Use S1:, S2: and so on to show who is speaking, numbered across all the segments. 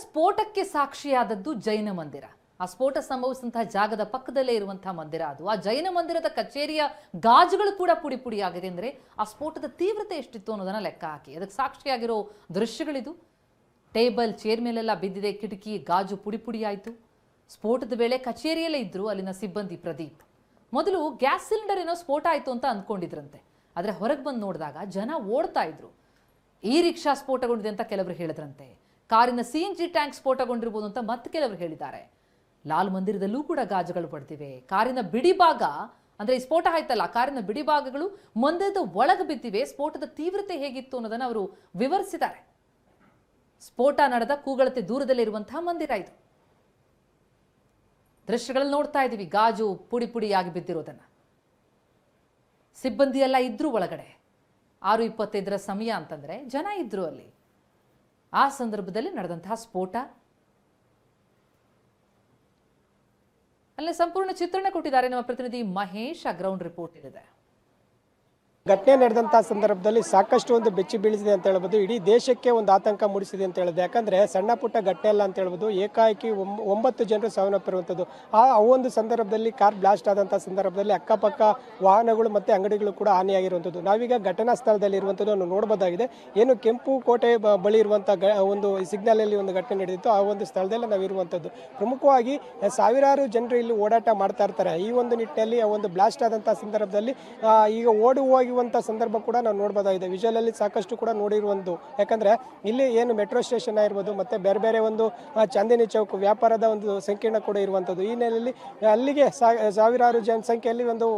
S1: ಸ್ಫೋಟಕ್ಕೆ ಸಾಕ್ಷಿಯಾದದ್ದು ಜೈನ ಮಂದಿರ. ಆ ಸ್ಫೋಟ ಸಂಭವಿಸಿದಂತಹ ಜಾಗದ ಪಕ್ಕದಲ್ಲೇ ಇರುವಂತಹ ಮಂದಿರ ಅದು. ಆ ಜೈನ ಮಂದಿರದ ಕಚೇರಿಯ ಗಾಜುಗಳು ಕೂಡ ಪುಡಿ ಪುಡಿ ಆಗಿದೆ. ಅಂದರೆ ಆ ಸ್ಫೋಟದ ತೀವ್ರತೆ ಎಷ್ಟಿತ್ತು ಅನ್ನೋದನ್ನ ಲೆಕ್ಕ ಹಾಕಿ ಅದಕ್ಕೆ ಸಾಕ್ಷಿಯಾಗಿರೋ ದೃಶ್ಯಗಳಿದು. ಟೇಬಲ್ ಚೇರ್ ಮೇಲೆಲ್ಲ ಬಿದ್ದಿದೆ, ಕಿಟಕಿ ಗಾಜು ಪುಡಿ ಪುಡಿ ಆಯಿತು. ಸ್ಫೋಟದ ವೇಳೆ ಕಚೇರಿಯಲ್ಲೇ ಇದ್ರು ಅಲ್ಲಿನ ಸಿಬ್ಬಂದಿ ಪ್ರದೀಪ್. ಮೊದಲು ಗ್ಯಾಸ್ ಸಿಲಿಂಡರ್ ಏನೋ ಸ್ಫೋಟ ಆಯಿತು ಅಂತ ಅಂದ್ಕೊಂಡಿದ್ರಂತೆ. ಆದರೆ ಹೊರಗೆ ಬಂದು ನೋಡಿದಾಗ ಜನ ಓಡ್ತಾ ಇದ್ರು. ಈ ರಿಕ್ಷಾ ಸ್ಫೋಟಗೊಂಡಿದೆ ಅಂತ ಕೆಲವರು ಹೇಳಿದ್ರಂತೆ. ಕಾರಿನ CNG ಟ್ಯಾಂಕ್ ಸ್ಫೋಟಗೊಂಡಿರ್ಬೋದು ಅಂತ ಮತ್ತೆ ಕೆಲವರು ಹೇಳಿದ್ದಾರೆ. ಲಾಲ್ ಮಂದಿರದಲ್ಲೂ ಕೂಡ ಗಾಜುಗಳು ಪಡ್ತಿವೆ. ಕಾರಿನ ಬಿಡಿ ಭಾಗ ಅಂದರೆ ಈ ಸ್ಫೋಟ ಆಯ್ತಲ್ಲ, ಕಾರಿನ ಬಿಡಿ ಭಾಗಗಳು ಮಂದಿರದ ಒಳಗೆ ಬಿದ್ದಿವೆ. ಸ್ಫೋಟದ ತೀವ್ರತೆ ಹೇಗಿತ್ತು ಅನ್ನೋದನ್ನು ಅವರು ವಿವರಿಸಿದ್ದಾರೆ. ಸ್ಫೋಟ ನಡೆದ ಕೂಗಳತೆ ದೂರದಲ್ಲಿರುವಂತಹ ಮಂದಿರ ಇದು. ದೃಶ್ಯಗಳಲ್ಲಿ ನೋಡ್ತಾ ಇದ್ದೀವಿ ಗಾಜು ಪುಡಿ ಪುಡಿಯಾಗಿ ಬಿದ್ದಿರೋದನ್ನ. ಸಿಬ್ಬಂದಿ ಎಲ್ಲ ಇದ್ರು ಒಳಗಡೆ. 6:25 ಸಮಯ ಅಂತಂದ್ರೆ ಜನ ಇದ್ರು ಅಲ್ಲಿ. ಆ ಸಂದರ್ಭದಲ್ಲಿ ನಡೆದಂತಹ ಸ್ಫೋಟ. ಅಲ್ಲಿ ಸಂಪೂರ್ಣ ಚಿತ್ರಣ ಕೊಟ್ಟಿದ್ದಾರೆ ನಮ್ಮ ಪ್ರತಿನಿಧಿ ಮಹೇಶ್. ಆ ಗ್ರೌಂಡ್ ರಿಪೋರ್ಟ್ ಇದೆ.
S2: ಘಟನೆ ನಡೆದಂತಹ ಸಂದರ್ಭದಲ್ಲಿ ಸಾಕಷ್ಟು ಒಂದು ಬೆಚ್ಚಿ ಬೀಳಿಸಿದೆ ಅಂತ ಹೇಳ್ಬೋದು. ಇಡೀ ದೇಶಕ್ಕೆ ಒಂದು ಆತಂಕ ಮೂಡಿಸಿದೆ ಅಂತ ಹೇಳಿದೆ. ಯಾಕಂದ್ರೆ ಸಣ್ಣ ಪುಟ್ಟ ಘಟನೆ ಅಲ್ಲ ಅಂತ ಹೇಳ್ಬೋದು. ಏಕಾಏಕಿ 9 ಜನರು ಸಾವನ್ನಪ್ಪಿರುವಂಥದ್ದು. ಆ ಒಂದು ಸಂದರ್ಭದಲ್ಲಿ ಕಾರ್ ಬ್ಲಾಸ್ಟ್ ಆದಂತಹ ಸಂದರ್ಭದಲ್ಲಿ ಅಕ್ಕಪಕ್ಕ ವಾಹನಗಳು ಮತ್ತೆ ಅಂಗಡಿಗಳು ಕೂಡ ಹಾನಿಯಾಗಿರುವಂಥದ್ದು. ನಾವೀಗ ಘಟನಾ ಸ್ಥಳದಲ್ಲಿ ಇರುವಂಥದ್ದು ನೋಡಬಹುದಾಗಿದೆ. ಏನು ಕೆಂಪು ಕೋಟೆ ಬಳಿ ಇರುವಂತಹ ಒಂದು ಸಿಗ್ನಲ್ ಅಲ್ಲಿ ಒಂದು ಘಟನೆ ನಡೆದಿತ್ತು. ಆ ಒಂದು ಸ್ಥಳದಲ್ಲಿ ನಾವು ಇರುವಂಥದ್ದು. ಪ್ರಮುಖವಾಗಿ ಸಾವಿರಾರು ಜನರು ಇಲ್ಲಿ ಓಡಾಟ ಮಾಡ್ತಾ ಇರ್ತಾರೆ. ಈ ಒಂದು ನಿಟ್ಟಿನಲ್ಲಿ ಒಂದು ಬ್ಲಾಸ್ಟ್ ಆದಂತಹ ಸಂದರ್ಭದಲ್ಲಿ ಈಗ ಹೋಗುವಂತ ಸಂದರ್ಭ ಕೂಡ ನಾವು ನೋಡಬಹುದಾಗಿದೆ. ವಿಜುವಲ್ ಅಲ್ಲಿ ಸಾಕಷ್ಟು ಕೂಡ ನೋಡಿರುವಂಥದ್ದು. ಯಾಕಂದ್ರೆ ಇಲ್ಲಿ ಏನು ಮೆಟ್ರೋ ಸ್ಟೇಷನ್ ಆಗಿರ್ಬೋದು ಮತ್ತೆ ಬೇರೆ ಬೇರೆ ಒಂದು ಚಾಂದಿನಿ ಚೌಕ್ ವ್ಯಾಪಾರದ ಒಂದು ಸಂಕೀರ್ಣ ಕೂಡ ಇರುವಂಥದ್ದು. ಈ ನೆಲೆಯಲ್ಲಿ ಅಲ್ಲಿಗೆ ಸಾವಿರಾರು ಜನಸಂಖ್ಯೆಯಲ್ಲಿ ಒಂದು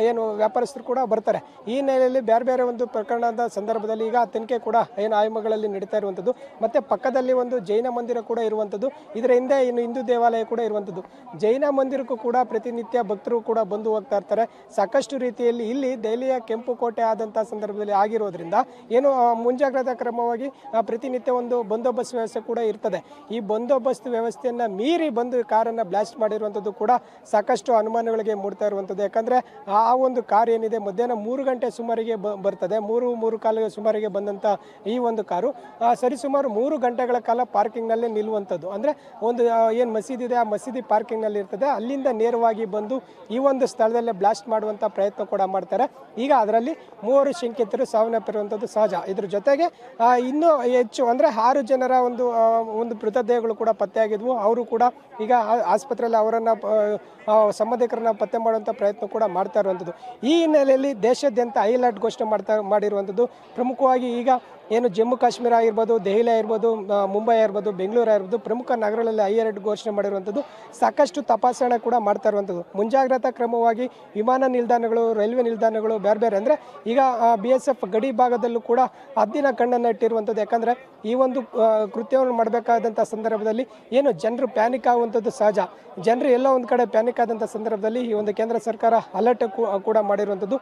S2: ಏನು ವ್ಯಾಪಾರಸ್ಥರು ಕೂಡ ಬರ್ತಾರೆ. ಈ ನೆಲೆಯಲ್ಲಿ ಬೇರೆ ಬೇರೆ ಒಂದು ಪ್ರಕರಣದ ಸಂದರ್ಭದಲ್ಲಿ ಈಗ ತನಿಖೆ ಕೂಡ ಏನು ಆಯಾಮಗಳಲ್ಲಿ ನಡೀತಾ ಇರುವಂಥದ್ದು. ಮತ್ತೆ ಪಕ್ಕದಲ್ಲಿ ಒಂದು ಜೈನ ಮಂದಿರ ಕೂಡ ಇರುವಂಥದ್ದು. ಇದರ ಹಿಂದೆ ಇನ್ನು ಹಿಂದೂ ದೇವಾಲಯ ಕೂಡ ಇರುವಂಥದ್ದು. ಜೈನ ಮಂದಿರಕ್ಕೂ ಕೂಡ ಪ್ರತಿನಿತ್ಯ ಭಕ್ತರು ಕೂಡ ಬಂದು ಹೋಗ್ತಾ ಇರ್ತಾರೆ. ಸಾಕಷ್ಟು ರೀತಿಯಲ್ಲಿ ಇಲ್ಲಿ ದೆಹಲಿಯ ಕೆಂಪು ಕೋಟೆ ಆದಂತಹ ಸಂದರ್ಭದಲ್ಲಿ ಆಗಿರೋದ್ರಿಂದ ಏನು ಮುಂಜಾಗ್ರತಾ ಕ್ರಮವಾಗಿ ಪ್ರತಿನಿತ್ಯ ಒಂದು ಬಂದೋಬಸ್ತ್ ವ್ಯವಸ್ಥೆ ಕೂಡ ಇರ್ತದೆ. ಈ ಬಂದೋಬಸ್ತ್ ವ್ಯವಸ್ಥೆಯನ್ನ ಮೀರಿ ಬಂದು ಕಾರನ್ನ ಬ್ಲಾಸ್ಟ್ ಮಾಡಿರುವಂಥದ್ದು ಕೂಡ ಸಾಕಷ್ಟು ಅನುಮಾನಗಳಿಗೆ ಮೂಡ್ತಾ ಇರುವಂಥದ್ದು. ಯಾಕಂದ್ರೆ ಆ ಒಂದು ಕಾರ್ ಏನಿದೆ ಮಧ್ಯಾಹ್ನ 3 ಗಂಟೆ ಸುಮಾರಿಗೆ ಬರ್ತದೆ. 3-3:15 ಸುಮಾರಿಗೆ ಬಂದಂತ ಈ ಒಂದು ಕಾರು ಸರಿಸುಮಾರು 3 ಗಂಟೆಗಳ ಕಾಲ ಪಾರ್ಕಿಂಗ್ ನಲ್ಲಿ ನಿಲ್ಲುವಂಥದ್ದು. ಅಂದ್ರೆ ಒಂದು ಏನು ಮಸೀದಿ ಇದೆ, ಆ ಮಸೀದಿ ಪಾರ್ಕಿಂಗ್ ನಲ್ಲಿ ಇರ್ತದೆ. ಅಲ್ಲಿಂದ ನೇರವಾಗಿ ಬಂದು ಈ ಒಂದು ಸ್ಥಳದಲ್ಲೇ ಬ್ಲಾಸ್ಟ್ ಮಾಡುವಂತ ಪ್ರಯತ್ನ ಕೂಡ ಮಾಡ್ತಾರೆ. ಈಗ ಅದರಲ್ಲಿ 3 ಶಂಕಿತರು ಸಾವನ್ನಪ್ಪಿರುವಂಥದ್ದು ಸಹಜ. ಇದ್ರ ಜೊತೆಗೆ ಇನ್ನೂ ಹೆಚ್ಚು ಅಂದರೆ 6 ಜನರ ಒಂದು ಮೃತದೇಹಗಳು ಕೂಡ ಪತ್ತೆಯಾಗಿದ್ವು. ಅವರು ಕೂಡ ಈಗ ಆಸ್ಪತ್ರೆಯಲ್ಲಿ ಅವರನ್ನು ಸಂಬಂಧಿಕರನ್ನ ಪತ್ತೆ ಮಾಡುವಂಥ ಪ್ರಯತ್ನ ಕೂಡ ಮಾಡ್ತಾ ಇರುವಂಥದ್ದು. ಈ ಹಿನ್ನೆಲೆಯಲ್ಲಿ ದೇಶಾದ್ಯಂತ ಹೈ ಅಲರ್ಟ್ ಘೋಷಣೆ ಮಾಡಿರುವಂಥದ್ದು. ಪ್ರಮುಖವಾಗಿ ಈಗ ಏನು ಜಮ್ಮು ಕಾಶ್ಮೀರ ಆಗಿರ್ಬೋದು, ದೆಹಲಿ ಆಗಿರ್ಬೋದು, ಮುಂಬೈ ಆಗಿರ್ಬೋದು, ಬೆಂಗಳೂರು ಆಗಿರ್ಬೋದು, ಪ್ರಮುಖ ನಗರಗಳಲ್ಲಿ ಹೈ ಅಲರ್ಟ್ ಘೋಷಣೆ ಮಾಡಿರುವಂಥದ್ದು. ಸಾಕಷ್ಟು ತಪಾಸಣೆ ಕೂಡ ಮಾಡ್ತಾ ಇರುವಂಥದ್ದು. ಮುಂಜಾಗ್ರತಾ ಕ್ರಮವಾಗಿ ವಿಮಾನ ನಿಲ್ದಾಣಗಳು, ರೈಲ್ವೆ ನಿಲ್ದಾಣಗಳು ಬೇರೆ ಬೇರೆ ಅಂದರೆ ಈಗ BSF ಗಡಿ ಭಾಗದಲ್ಲೂ ಕೂಡ ಹದ್ದಿನ ಕಣ್ಣನ್ನು ಇಟ್ಟಿರುವಂಥದ್ದು. ಯಾಕಂದರೆ ಈ ಒಂದು ಕೃತ್ಯವನ್ನು ಮಾಡಬೇಕಾದಂಥ ಸಂದರ್ಭದಲ್ಲಿ ಏನು ಜನರು ಪ್ಯಾನಿಕ್ ಆಗುವಂಥದ್ದು ಸಹಜ. ಜನರು ಎಲ್ಲೋ ಒಂದು ಕಡೆ ಪ್ಯಾನಿಕ್ ಆದಂಥ ಸಂದರ್ಭದಲ್ಲಿ ಈ ಒಂದು ಕೇಂದ್ರ ಸರ್ಕಾರ ಅಲರ್ಟ್ ಕೂಡ ಮಾಡಿರುವಂಥದ್ದು.